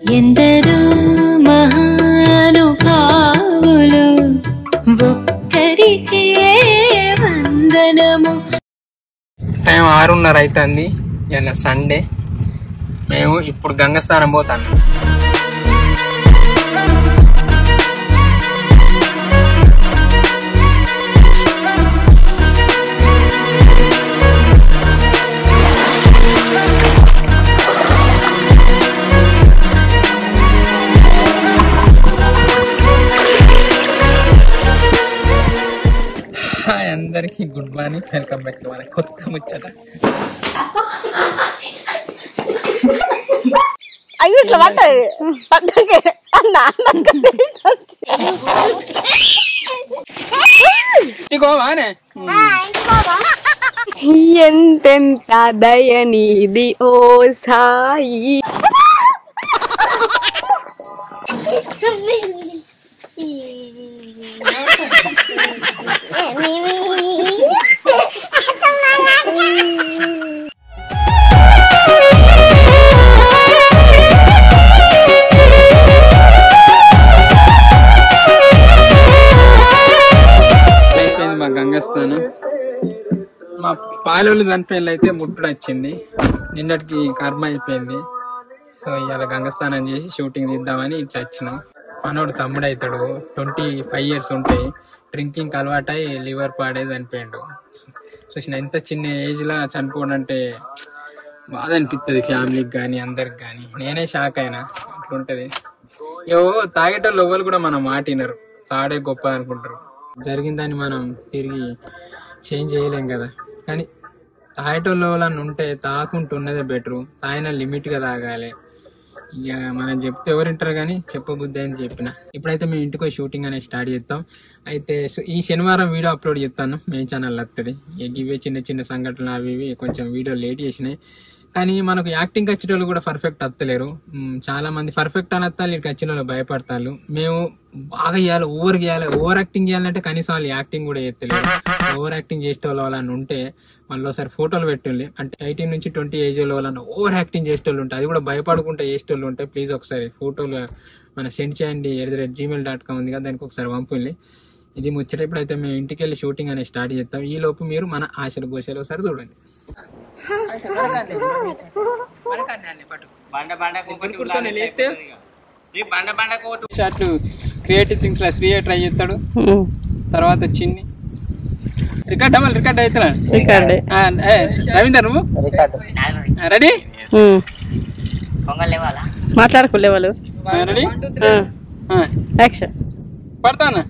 ఎందరో మహానుభావులు ఒక్కరికే వందనము. టైం 6:30 అవుతుంది. ఇలా సండే. మేము ఇప్పుడు గంగస్థానం పోతాను. హాయ్ అందరికి, good morning, welcome back to మన కొత్త ముచ్చట. అయ్యో ఇట్లా పట్టకే ఎంతెంత దయనీది ఓ సాయి. మా గంగస్థానం. మా పాలోళ్ళు చనిపోయిన అయితే ముట్టుడు వచ్చింది. నిన్నటికి కర్మ అయిపోయింది. సో ఇవాళ గంగస్థానం చేసి షూటింగ్ తీద్దామని ఇట్లా వచ్చినాం. మనోడు తమ్ముడు అవుతాడు, 25 years ఉంటాయి. డ్రింకింగ్ అలవాటై లివర్ పాడే చనిపోయాడు. చూసిన ఎంత చిన్న ఏజ్ లా చనిపోవడం అంటే బాధ అనిపిస్తుంది ఫ్యామిలీకి కానీ అందరికి కానీ. నేనే షాక్ అయినా. అట్లుంటది. తాగేటోళ్ళు ఎవ్వరు కూడా మనం మాటినరు, తాడే గొప్ప అనుకుంటారు. జరిగిందని మనం తిరిగి చేంజ్ చేయలేం కదా. కానీ తాగేటోళ్ళు వాళ్ళని ఉంటే తాకుంటున్నదే బెటరు. తాగిన లిమిట్గా తాగాలి. ఇక మనం చెప్తే ఎవరింటారు కానీ చెప్పబుద్ధి అని చెప్పిన. ఇప్పుడైతే మేము ఇంటికి షూటింగ్ అనేది స్టార్ట్ చేస్తాం. అయితే ఈ శనివారం వీడియో అప్లోడ్ చేస్తాను, మెయిన్ ఛానల్ వస్తుంది. ఇవే చిన్న చిన్న సంఘటనలు అవి ఇవి కొంచెం వీడియో లేట్ చేసినాయి. కానీ మనకు యాక్టింగ్ వచ్చిన వాళ్ళు కూడా పర్ఫెక్ట్ వస్తలేరు. చాలా మంది పర్ఫెక్ట్ అని వస్తారు, వీళ్ళకి వచ్చిన వాళ్ళు భయపడతారు. మేము బాగా చేయాలి, ఓవర్ యాక్టింగ్ చేయాలంటే కనీసం వాళ్ళు యాక్టింగ్ కూడా చేస్తలేరు. ఓవర్ యాక్టింగ్ చేసే వాళ్ళని ఉంటే మళ్ళీ ఒకసారి ఫోటోలు పెట్టండి. అంటే 18 నుంచి 20 ఏజ్ వాళ్ళని ఓవర్ యాక్టింగ్ చేసేటోళ్ళు ఉంటాయి, అది కూడా భయపడుకుంటే చేసేటోళ్ళు ఉంటాయి. ప్లీజ్ ఒకసారి ఫోటోలు మన సెండ్ చేయండి. @gmail.com ఉంది కదా, దానికి ఒకసారి పంపండి. ఇది ముచ్చట. ఇప్పుడైతే మేము ఇంటికి వెళ్ళి షూటింగ్ అనేది స్టార్ట్ చేస్తాం. ఈ లోపు మీరు మన ఆశలు గోశాలు ఒకసారి చూడండి. క్రియేటివ్ థింగ్స్ లా శ్రీ ట్రై చేస్తాడు. తర్వాత చిన్ని రికార్డ్ అవుతున్నాడు. రవీందర్ నువ్వు రెడీ? మాట్లాడుకోలే వాళ్ళు. రెడీ? పడతానా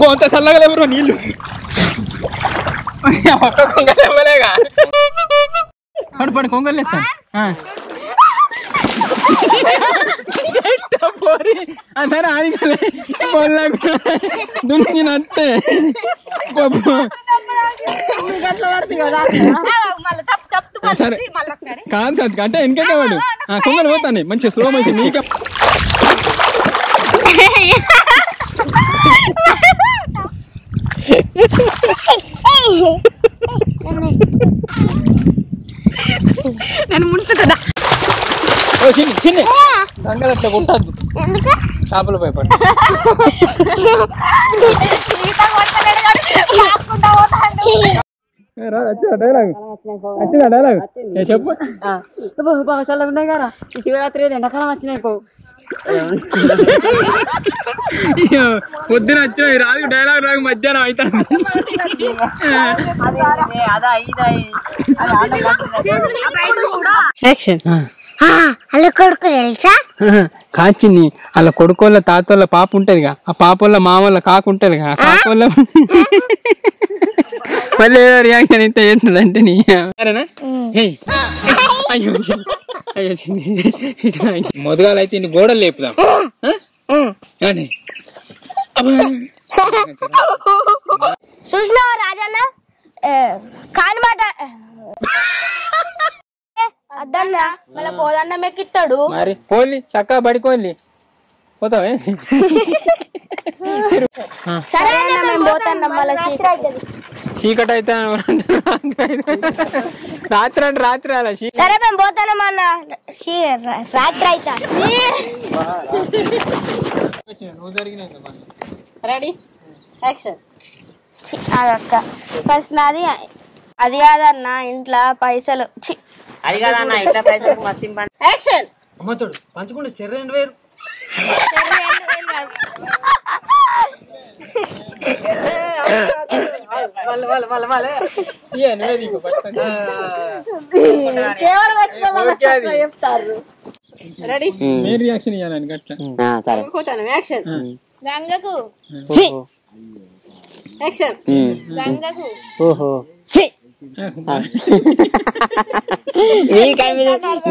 గోంత చల్లగా లేవు నీళ్ళు. ఒక్క కొంగలు ఇవ్వలేగా. పడి కొంగలు లేస్తా. సరే ఆడిగలే దున్ని నట్టే కాదు సార్ అంటే వెనకే వాడు కొంగలు పోతాను మంచిగా స్లో మంచి నీకే. నేను ముంచుతుందా చిన్ని చిన్ని దంగలు అట్లా కొట్టద్దు, చేపలు భయపడి. డైలాగ్ వచ్చిందా? డైలాగ్ చెప్పు. ఉన్నాయి కదా శివరాత్రి ఎండాకాలం వచ్చినాయి పో. పొద్దున వచ్చినాయి రాదు డైలాగ్ రాకు మధ్యాహ్నం అవుతుంది. అలా కొడుకు తెలుసా? కాచిని అలా కొడుకోళ్ళ తాతోళ్ళ పాప ఉంటదిగా, ఆ పాప మామూల కాకు ఉంటదిగా, ఆ కాకోళ్ళ మళ్ళీ రియాక్షన్ ఇంత చేస్తుందంటే నీ సరేనా? అయ్యో అయ్యో మొదగాలైతే ఇన్ని గోడలు లేపుదాం. చూసినావా రాజన్న కానమాట అద్దన్నా మళ్ళీ పోదన్నం ఎక్కిస్తాడు. మరి పోలి చక్కగా పడుకోవాలి పోతావే. సరే మేము పోతాం మళ్ళీ చీకటి అయితే రాత్రి అంటే రాత్రి అలా సరే మేము పోతానమ్మా అన్న రాత్రి అయితే నువ్వు జరిగిన రెడీ యాక్షన్. అదక్క ఫస్ట్ నాది అది కాదన్న ఇంట్లో పైసలు అది కాదన్న ఇంట్లో పైసలు మస్తు ఇంపార్టెంట్. యాక్షన్. అమ్మతోడు పంచుకుంటే సరే 2000 చెప్తారు. రెడీ మీ రియాక్షన్ ఇవ్వాలని గట్ల. పోతాను. యాక్షన్. గంగకు యాక్షన్. గంగకు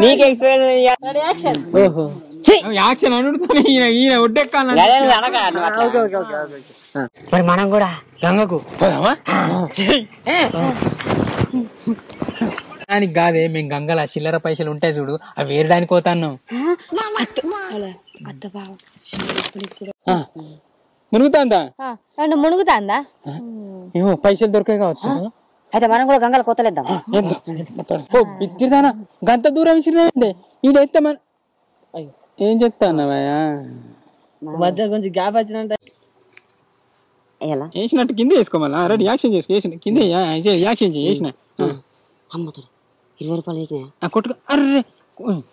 నీకు ఎక్స్పీరియన్స్. Ready action. యాక్షన్ అనుడుతాను ఈయన ఒడ్డెక్కాలి. మరి మనం కూడా గంగకు పోదామా? దానికి కాదే మేము గంగల చిల్లర పైసలు ఉంటాయి చూడు అవి వేరడానికి పోతాన్నాం. మునుగుతాందా? మునుగుతాందా? ఏమో పైసలు దొరికాయి కావచ్చు. అయితే మనం కూడా గంగలు కోతలేద్దాం. బిద్దిదానా గంత దూరం విసిరినాయండి ఈయన ఎత్తే మన ఏం చెప్తాన్నావయ్యా? మధ్య కొంచెం గ్యాప్ వచ్చినంటే వేసినట్టు కింద వేసుకోమల్లా. రెడీ యాక్షన్ చేసుకో. వేసిన కింద యాక్షన్ చేసిన అమ్మతాడు 20 రూపాయలు వేసినా కొట్టుక అర్రే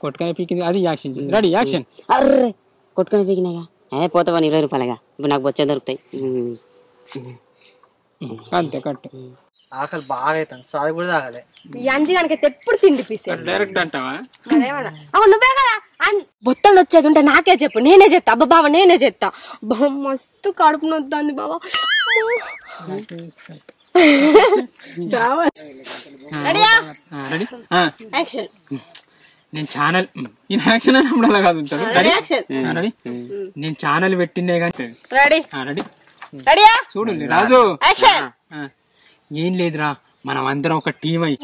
కొట్టుకనే పీకింది అది యాక్షన్ చేసి. Ready action. అర్రే కొట్టుకొని పీకినాగా పోతావా 20 రూపాయలుగా ఇప్పుడు నాకు వచ్చే దొరుకుతాయి. అంతే కట్టు. ఆకలి బాగా అవుతాను సాగు కూడా తాగలే. అంజగానికి ఎప్పుడు తిండి పీసే డైరెక్ట్ అంటావా? నువ్వే కదా బొత్తలు వచ్చేది ఉంటే నాకే చెప్పు నేనే చేస్తా. అబ్బా బావ నేనే చేస్తా. మస్తు కడుపు నొద్దాంది బావా. నేను ఛానల్ నేను యాక్షన్ అన్నప్పుడు అలా కాదు ఉంటాడు. రెడీ నేను ఛానల్ పెట్టిండే కానీ రెడీ రెడీ రెడీయా చూడు రాజు. ఏం లేదురా మనం అందరం ఒక టీం అయ్యి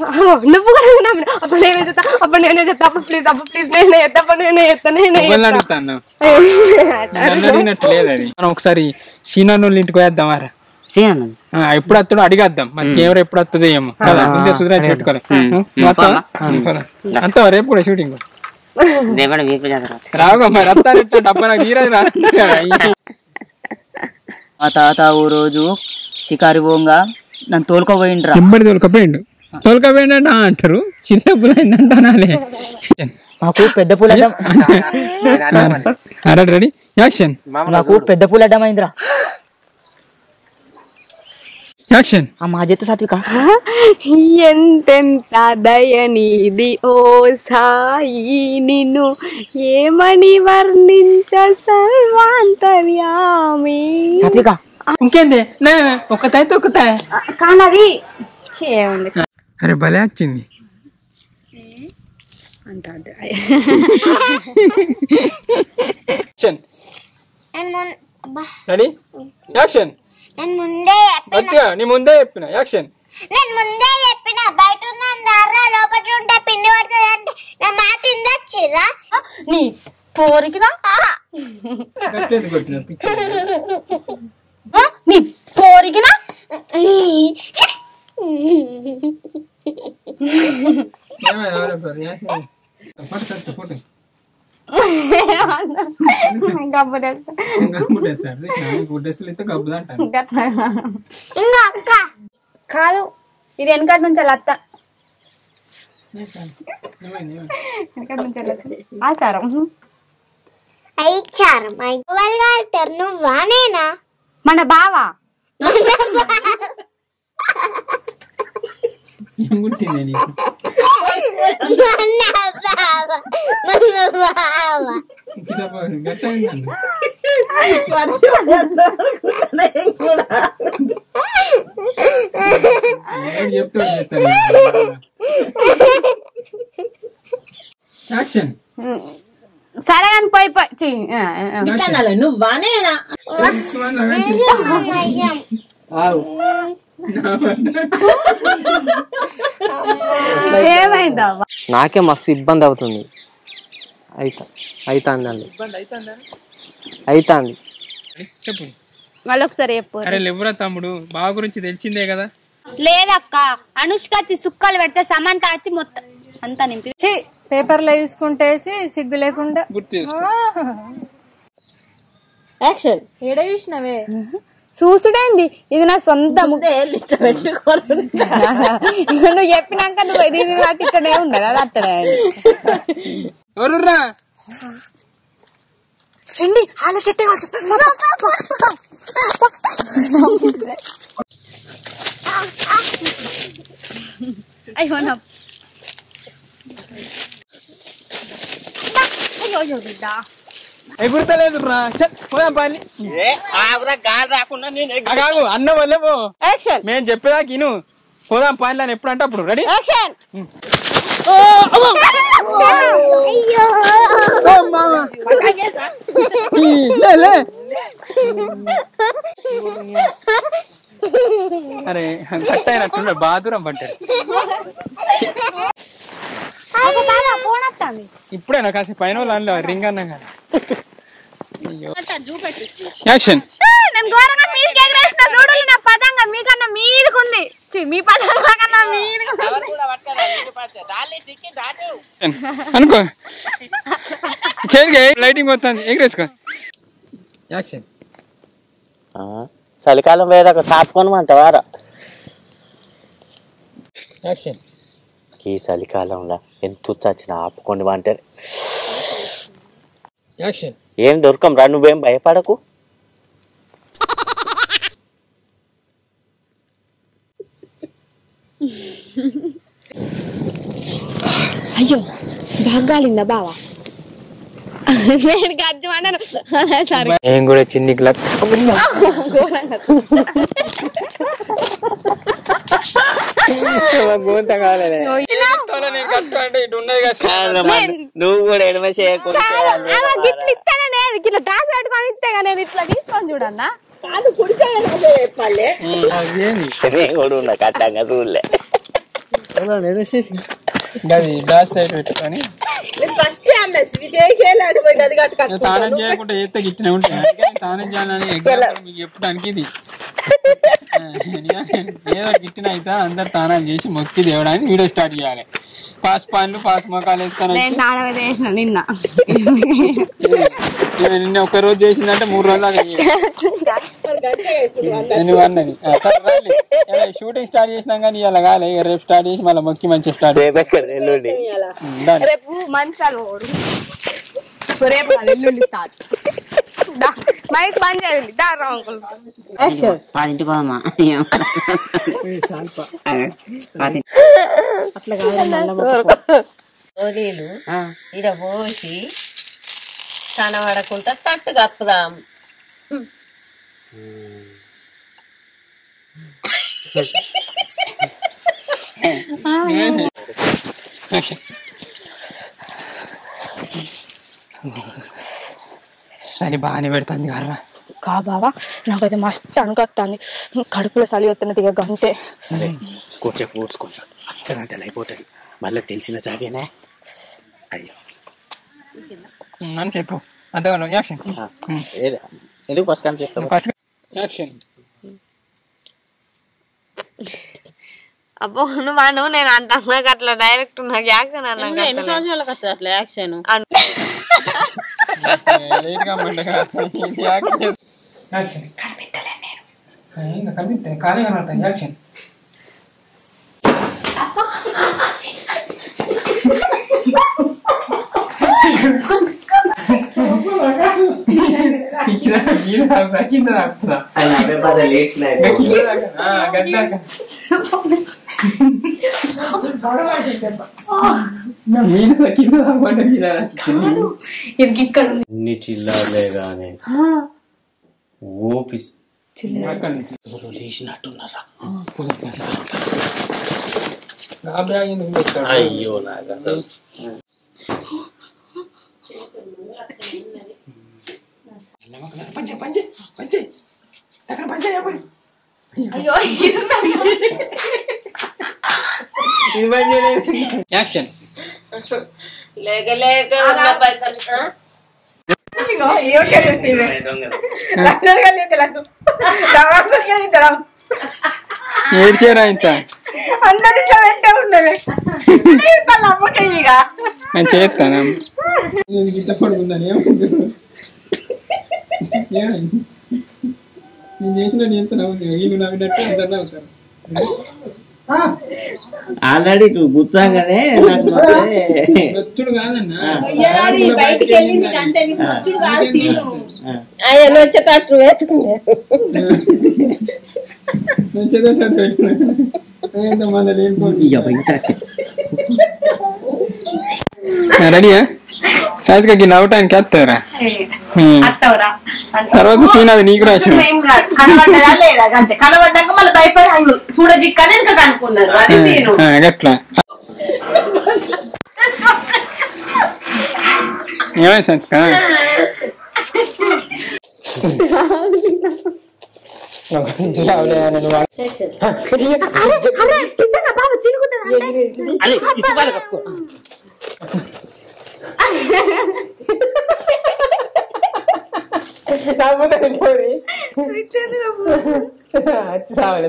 నువ్వు కూడా అప్పుడు నేనే చేస్తా అప్పుడు నేనే చేస్తా అప్పుడు ప్లీజ్ నేనే చేస్తా అప్పుడు నేనే చేస్తా నేనే అడుగుతాను. అడిగినట్టు లేదు అది. మనం ఒకసారి సీనానోళ్ళ ఇంటికి వేద్దామారా. ఎప్పుడు వస్తాడో అడిగేద్దాం. మన కెమెరా ఎప్పుడు వస్తుందో ఏమో కదా ముందే సుధరాజ్ పెట్టుకోవాలి. అంతా రేపు కూడా షూటింగ్ రావుగా మరి వస్తారంటే డబ్బా నాకు ఈరోజు రా. మా తాత ఓ రోజు షికారి పోంగా నన్ను తోలుకోపోయిండ్రా. ఎంబడి తోలుకపోయిండ అంటారు. చిన్నప్పులు అయిందంటానాలే. మాకు పెద్ద పూల రెడీ యాక్షన్. నాకు పెద్ద పూల అడ్డమైందిరా. యాక్షన్. మా చేత సాత్విక ఎంతెంత దయనీది ఓ సాయి నిన్ను ఏమని వర్ణించ సర్వాంతర్యామి. సాత్విక ఇంకేంది ఒక్కతైతే ఒక్కతాయి కానది చేయండి. అరే భలే వచ్చింది. Ready action. నేను ముందే నీ ముందే చెప్పిన యాక్షన్. చెప్పిన బయట లోపల ఉంటే పిండి పడుతుంది అంటే నా మాట ఇందొచ్చిరా నీ పోరికినా నీ పోరికినా ఇంకా అక్క కాదు ఇది వెనకటి నుంచి అత్త ఆచారం ఐచారం వాళ్ళు నువ్వానేనా మన బావా సరే అని పోయి నువ్వానేనా ఏమైందా నాకే మస్తు ఇబ్బంది అవుతుంది. అవుతుంది చెప్పు మళ్ళీ ఒకసారి చెప్పు. అరే లేవురా తమ్ముడు బావ గురించి తెలిసిందే కదా లేదక్క అనుష్క వచ్చి సుక్కలు పెడితే సమంత వచ్చి మొత్తం అంతా నింపి పేపర్లో చూసుకుంటేసి సిగ్గు లేకుండా గుర్తు యాక్షన్ ఏడ చూసినవే చూసుడేంది ఇది నా సొంత పెట్టుకోవాలి నువ్వు చెప్పినాక నువ్వు ఇది నాకు ఇట్టనే ఉన్నది అది అట్టనే ఎవరుర్రా చెండి అలా చెట్టే అయ్యో అయ్యో బిడ్డ ఎగురుతలేదురా పోదాం పని కాదు అన్న వల్లే పో మేము చెప్పేదాకా ఇను పోదాం పని అని ఎప్పుడు అంటే అప్పుడు రెడీ యాక్షన్ అరే కట్ అయినట్టుండే బాగా దూరం పట్టారు ఇప్పుడేనా కాసేపు పైన వాళ్ళు అనలే రింగ్ అన్నా కానీ యాక్షన్ నేను ఘోరంగా మీరికి ఎగరేసిన చూడు నా పతంగా మీకన్నా మీరుకుంది మీ పతంగా కన్నా మీరుకుంది అనుకో చేరిగా లైటింగ్ వస్తుంది ఎగరేసుకో యాక్షన్ చలికాలం పోయేదాకా సాపుకోనమంటావారా యాక్షన్ ఈ చలికాలంలో ఎంత వచ్చినా ఆపుకొని అంటారు యాక్షన్ ఏం దొరకం రా నువ్వేం భయపడకు అయ్యో బాగాలిందా బావా నేను గజ్జమన్నాను నేను కూడా చిన్ని గోంత కాలేదు నువ్వు కూడా ఎడమ చేయకుండా ఇట్లా దాచి పెట్టుకొని ఇస్తే నేను ఇట్లా తీసుకొని చూడన్నా కూడా ఉన్నా కట్టంగా చూడలే పెట్టుకొని తానం చేయకుండా చేస్తే గిట్టినే ఉంటుంది తానం చేయాలని ఎగ్జాంపుల్ మీకు చెప్పడానికి ఇది ఏదో గిట్టిన అయితే అందరు తానం చేసి మొక్కి దేవడానికి వీడియో స్టార్ట్ చేయాలి పాస్ పాన్లు పాస్ మొక్కలు వేసుకొని నిన్న నిన్న ఒక రోజు చేసిందంటే 3 రోజులు అన్నది షూటింగ్ స్టార్ట్ చేసినాం కానీ ఇలా కాలే రేపు స్టార్ట్ చేసి మళ్ళీ మొక్కి మంచిగా స్టార్ట్ రేపు మంచాలు రేపు ఎల్లుండి స్టార్ట్ మైక్ బంద్ చేయండి ఇంటికి పోదమ్మా గోళీలు ఇడ పోసి కనబడకుండా తట్టు కప్పుదాం చలి బాగానే పెడుతుంది కర్రా కా బావా నాకైతే మస్తు అనుకొస్తుంది కడుపులో చలి వస్తున్నది ఇక గంతే కొంచెం పూడ్చుకుంటాం అర్ధగంటలు అయిపోతుంది మళ్ళీ తెలిసిన చాగేనా అయ్యో అని చెప్పు అంతే యాక్షన్ ఎందుకు ఫస్ట్ కానీ చెప్తాను యాక్షన్ అబ్బో నువ్వు నేను అంత అట్లా డైరెక్ట్ నాకు యాక్షన్ అన్నా ఎన్ని సంవత్సరాలకు వస్తుంది అట్లా యాక్షన్ కనిపిస్తాను ఖాళీ కనబడతాను యాక్షన్ కింద ఇన్ని చిల్లారులే గానీ ఓపి లేచినట్టున్నారా అయ్యో నాకు యాక్షన్ లేక లేక ఉన్న పైసలు ఏడ్చారా ఇంత అందరిట్లో పెట్టే ఉండలే నేను చేస్తాను ఇంత పడుకుందని నేను చేసిన చేస్తాను వీళ్ళు నవ్వినట్టు అందరు అవుతారు ఆల్రెడీ కూర్చోగానే నాకు వచ్చుడు కాదన్నా ఆయన వచ్చేటట్టు వేసుకున్నా వచ్చేటట్టు పెట్టుకున్నా మళ్ళీ రెడీయా సాయంత్రం నవ్వటానికి వస్తారా తర్వాత సీన్ అది నీకు రాసిన కనబడ్డాక మళ్ళీ భయపడి చూడజిక్కని ఇంకా కనుక్కున్నారు అట్లా ఏమైంది సంతక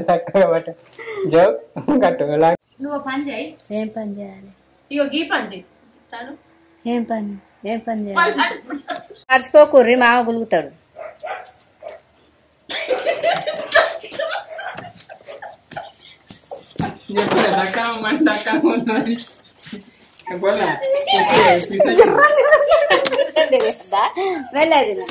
చక్కగా బట్ట జోక్ కట్టు నువ్వు పని చేయి. ఏం పని చేయాలి? ఇగో గీ పని చేయి. ఏం పని చేయాలి? మర్చిపోకుర్రి మామ గులుగుతాడు. వెళ్ళదు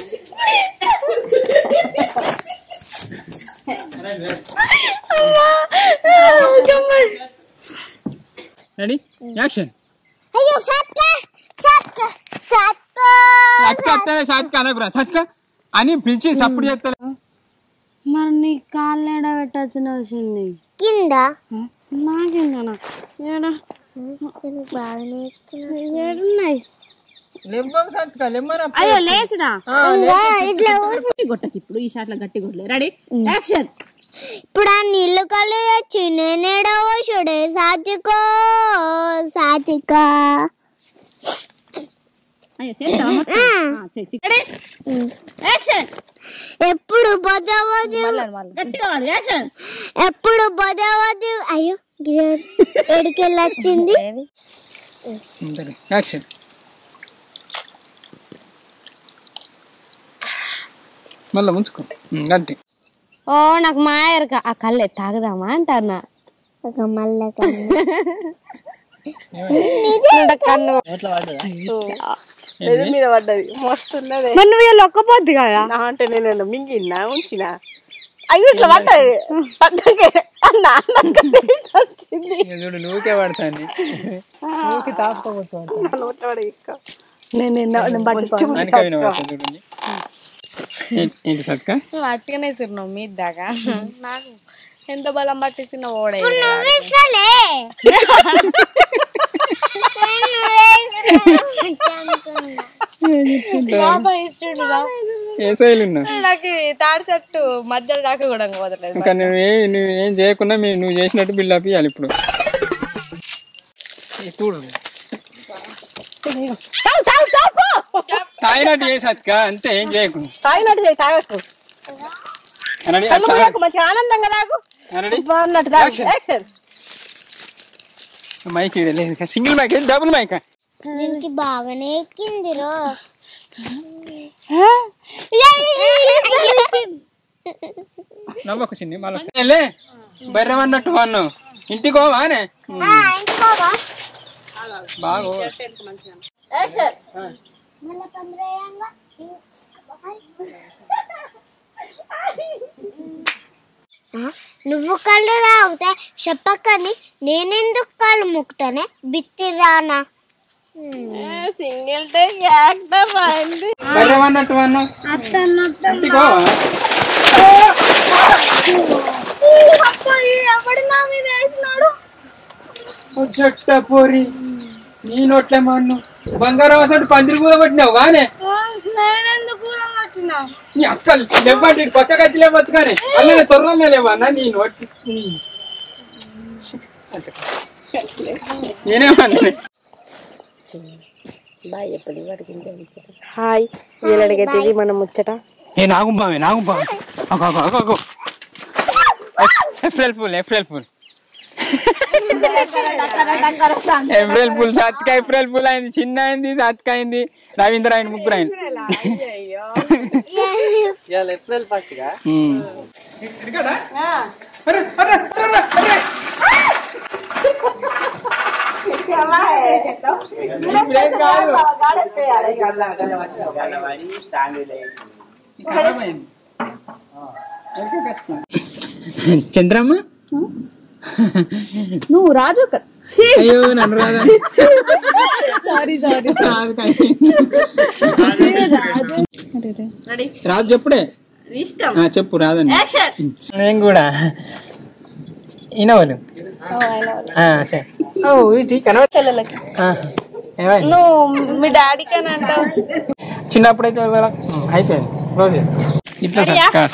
రెడీ యాక్షన్ సత్క అని పిలిచి సప్పుడు చేస్తా మరి నీ కాళ్ళు ఎడ పెట్టాల్సిన అవసరం లేదు కింద నా కిందనా ఏడున్నాయి అయ్యో లేచుడా కొట్టకి ఇప్పుడు ఈ షాట్ల గట్టి కొట్టలే రెడీ యాక్షన్ ఇప్పుడు ఆ నీళ్ళు కళ్ళు తెచ్చి నేనేడవో చూడే సాతికో సాతికా ఎప్పుడు బొదవదు ఎప్పుడు బొదవదు అయ్యో ఎడికెళ్ళి వచ్చింది యాక్షన్ మళ్ళీ ముంచుకో అంతే ఓ నాకు మాయరక ఆ కళ్ళే తాగదామా అంటానా ఒక మల్ల కన్ను మీద పడ్డది మస్తున్నది నువ్వు వీళ్ళు ఒక్కపోద్ది కదా అంటే నేను మింగినా ఉంచిన అయ్యో ఇట్లా పడ్డది వచ్చింది నువ్వుకే పడతాను చూడండి ఏంటి సత్క నువ్వు అట్టుగానే తిన్నావు మీ దాకా నాకు ఎంత బలం పట్టిసిన ఓడే నాకు తాడి చెట్టు మధ్యలో దాకా కూడా పోతలేదు ఇంకా నువ్వేం చేయకుండా నువ్వు చేసినట్టు బిల్డప్ ఇవ్వాలి ఇప్పుడు చూడు తాగినట్టు చేసి సత్క అంతే ఏం చేయకు తాగినట్టు చేయి తాగకు మంచిగా ఆనందంగా నాకు బాగున్నట్టు మైక్ లేదు సింగిల్ మైక్ డబుల్ మైక్ దీనికి బాగానే ఎక్కింది రో నవ్వకు చిన్ని మళ్ళీ బర్రె అన్నట్టు వన్ను ఇంటికి పోవానే బాగా నువ్వు కళ్ళు తాగితే చెప్పకని నేనెందుకు కాళ్ళు ముక్తానే బిత్తిరానా సింగిల్ టేక్ యాక్టర్ అయింది బర్రె అన్నట్టు వన్ను ఇంటికి పోవా చెట్ట పోరి నీ నోట్లే మన్ను బంగారం అసలు పందిరి కూడా కొట్టినావు కానీ నీ అక్కలు లేవండి పక్క కచ్చి లేవచ్చు కానీ అన్నీ తొర్రమే లేవన్నా నీ నోటి నేనేమన్నా హాయ్ వీళ్ళడిగైతే ఇది మనం ముచ్చట ఏ నాగుంపామే ఏప్రిల్ ఫుల్ ఏప్రిల్ ఫుల్ సత్క ఏప్రిల్ ఫుల్ అయింది. చిన్న అయింది, సత్క అయింది, రవీంద్ర అయింది, ముగ్గురు అయింది. ఏప్రిల్ ఫస్ట్ గా చంద్రమ్మ నువ్వు రాజు అయ్యో నన్ను రాదా సారీ రాజు చెప్పుడే చెప్పు రాదండి. నేను కూడా ఈనవాళ్ళు నువ్వు మీ డాడీకి అని అంటావు. చిన్నప్పుడైతే అయిపోయింది క్లోజ్ చేసుకో. ఇట్లా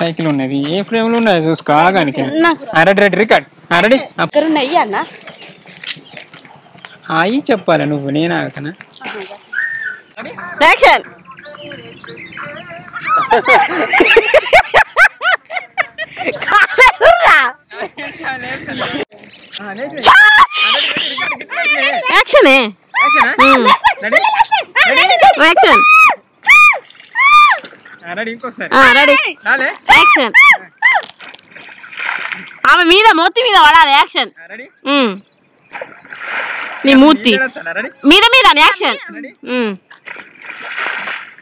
సైకిల్ ఉన్నది, ఏ ఫ్రేమ్ లో ఉన్నాయి చూసుకో. ఆగానికి రెడీ రికార్డ్ రెడీ నెయ్యి అన్న అయి చెప్పాలి నువ్వు, నేను ఆగకనా. ఆమె మీద మూతి మీద పడాలి. యాక్షన్. నీ మూతి మీద మీద యాక్షన్.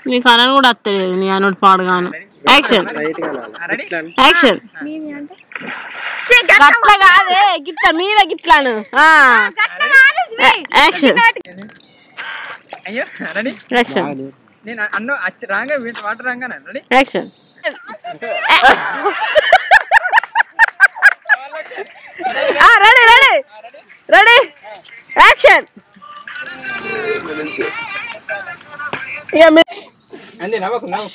నీ కనను కూడా వస్తలేదు, నీ అనోడు పాడుగాను. Action action. గట్ల కాదే, గిట్ల మీద గిట్లాను. యాక్షన్ యాక్షన్ నేను అన్న రాగా వాటర్ రాగానే ready action. Ready ready ready action. అంతే నవ్వకు నవ్వు.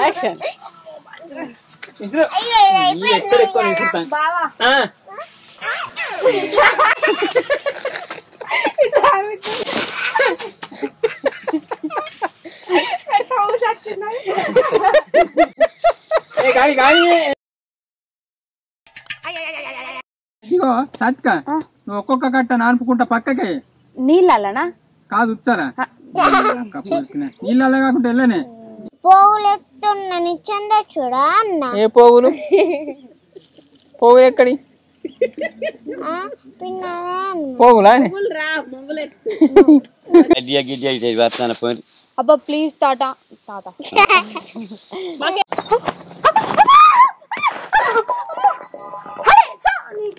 యాక్షన్. ఇదిగో సత్క, నువ్వు ఒక్కొక్క కట్ట నానుపుకుంటా పక్కకి. నీళ్ళనా కాదు ఉచ్చారా, నీళ్ళ కాకుండా వెళ్ళనే. పోగులు ఎత్తున్నా నిచ్చందా చూడా అన్న. ఏ పోగులు? పోగులు ఎక్కడి పోగులా? అబ్బా ప్లీజ్ తాత తాత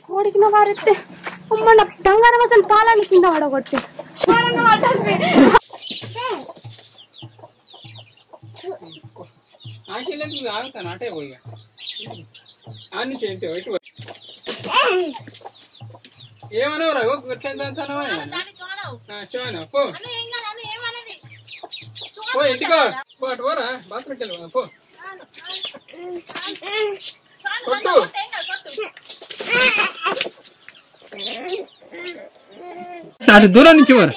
కోడికిన వారెత్తే అమ్మ నా బంగారం అసలు పాలని కింద పడగొట్టి అటే పోయి ఏమనవరా పో ఇంటికో పోరా బాత్రూమ్ పో కొట్టు. అది దూరం నుంచి వారు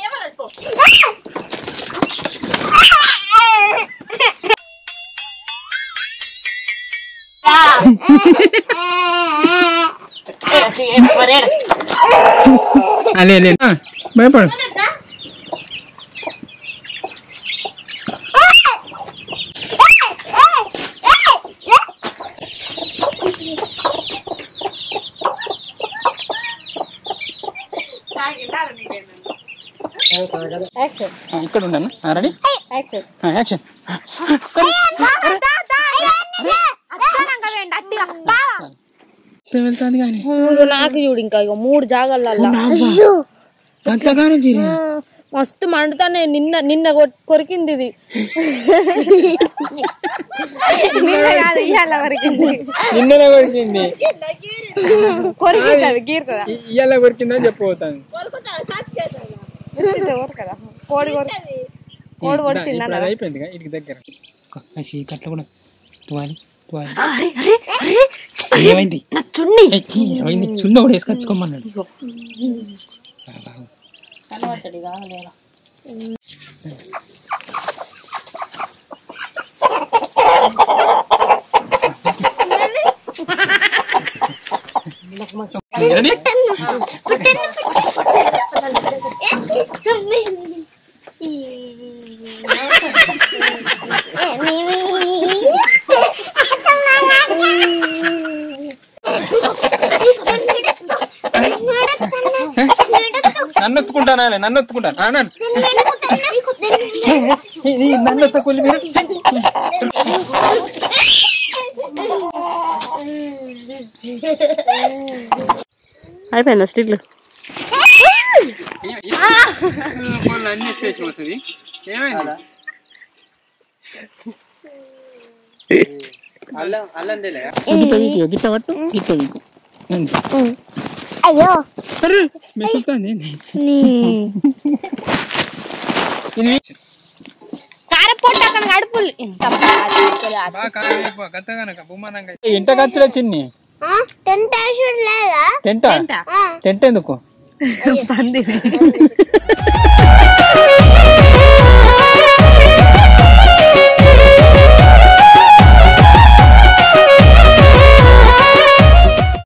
అలే భయపడు. ఇక్కడ ఉన్నాను రెడీ యాక్షన్. వెళ్తాంది కానీ నాకు చూడు ఇంకా 3 జాగాలలో అంతగానో మస్తు మండుతానే. నిన్న కొరికింది ఇది. నిన్న కాదు ఇవాళ కొరికింది. నిన్ననే కొరికింది. కొరికింది గీరుతుందా? ఇవాళ కొరికిందని చెప్పబోతాను. కోడి కొరిసింది అయిపోయింది ఇంటికి దగ్గర. కట్ల కూడా తువాలి ఏమైంది? ఏమైంది? చున్న కూడా వేసుకొచ్చుకోమన్నాడు. నన్ను ఒత్తుకుంటానా నన్ను ఒత్తుకుంటాను నన్ను ఒత్తుకోలి మీరు అయిపోయిందా స్టిక్లు అన్ని ఎక్కేసి వస్తుంది ఏమైంది గిట్ట పట్టు గిట్ట వీకు అయ్యో మెసులుతుంది ఇంట ఖర్చులే చిన్ని టెంట్ ఎందుకు